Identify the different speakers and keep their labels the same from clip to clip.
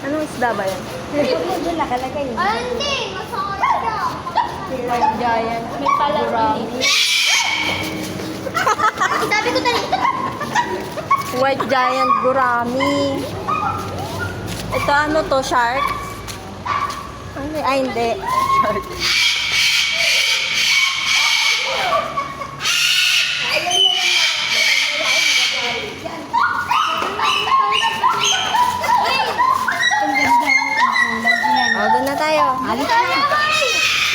Speaker 1: Anong isda ba yan?
Speaker 2: Doon nakalagay.
Speaker 3: Hindi! Masarap siya!
Speaker 1: White giant.
Speaker 3: May palaki. Sabi ko talaga.
Speaker 1: White giant gurami. Ito ano to? Shark? Ano? Ay, hindi. Shark. Oh, doon na tayo.
Speaker 2: Halika na.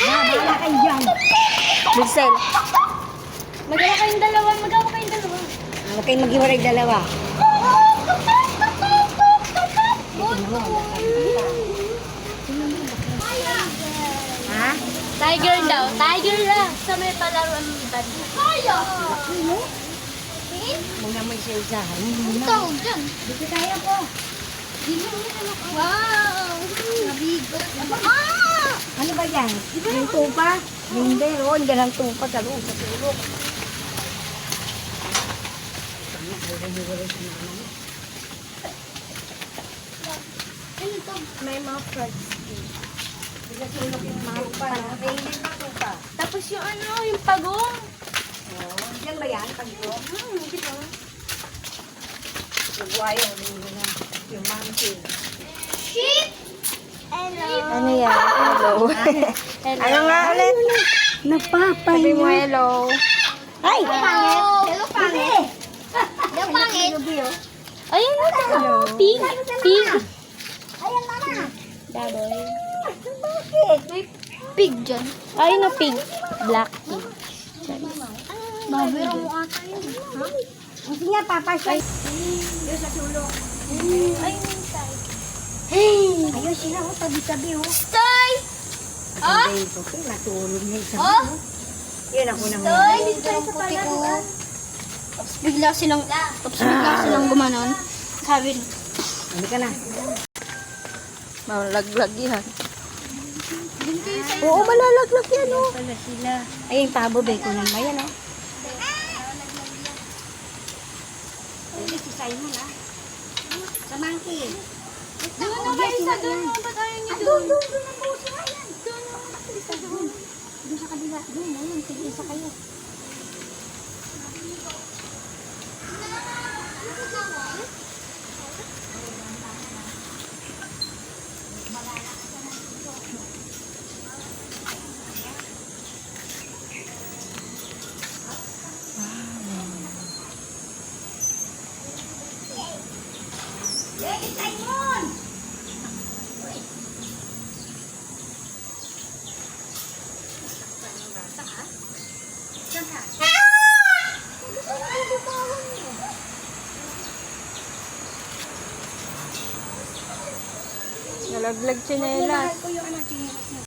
Speaker 2: Bahala kayo dyan.
Speaker 1: Bixel.
Speaker 3: Magawa kayong dalawa.
Speaker 2: Huwag kayong maghiwalay dalawa. Ha?
Speaker 3: Tiger daw. Tiger lang. Sa may palaruan ng iba. Kaya!
Speaker 2: Huwag naman isa-isahan.
Speaker 3: Ikaw, dyan.
Speaker 2: Dito tayo po.
Speaker 3: Wow! Nabigot. Ah!
Speaker 2: Ano ba yan? Yung tupa? Hindi. Oo, hindi lang tupa sa loob. Sa tulog.
Speaker 3: Ano to?
Speaker 1: May mga frogs.
Speaker 2: Tupa.
Speaker 3: Tapos yung ano, yung pagong.
Speaker 2: Yan ba yan? Pag-ito?
Speaker 3: Di ba?
Speaker 2: Buwayo. Yung monkey.
Speaker 3: Sheep! Hello.
Speaker 1: Ano yan? Hello. Ano nga ulit?
Speaker 2: Napapay
Speaker 1: Sabi mo hello.
Speaker 2: Ay!
Speaker 3: Pangit. Hello, pangit. Hello, pangit. Ayun na ito. Pig. Pig.
Speaker 2: Ayan, mama.
Speaker 1: Daboy.
Speaker 2: Bakit?
Speaker 3: May pig dyan.
Speaker 1: Ayun na pig. Black pig.
Speaker 3: Babero mo ata yun. Ha?
Speaker 2: Kasi nga, papa siya. Yung sa tulog.
Speaker 3: Ay, mintay.
Speaker 2: Ayun sila, oh, tabi-tabi, oh.
Speaker 3: Stay! Ah?
Speaker 2: Ay, ito, natulog na isa.
Speaker 3: Oh?
Speaker 2: Yun ako nang
Speaker 3: Stay! Stay sa palaruan. Tapos bigla silang gumanon. Sabi,
Speaker 2: Hindi ka na.
Speaker 1: Malaglag yan.
Speaker 3: dun kayo sa
Speaker 1: Oo, malalaglag yan oh.
Speaker 2: Pala sila. Ay, yung pabo, bacon lang ba yan, oh? Ay, si Simon, ah. Sa monkey.
Speaker 3: Doon na kayo sa doon. Ba't ayaw niyo doon?
Speaker 2: Doon ang puso nga yan.
Speaker 3: Doon na isa doon.
Speaker 2: Doon sa kabila. Doon, ayun. Tig-isa kayo. Hey, Simon!
Speaker 1: Nalaglag sinelas.
Speaker 2: Ko yung anak, tingin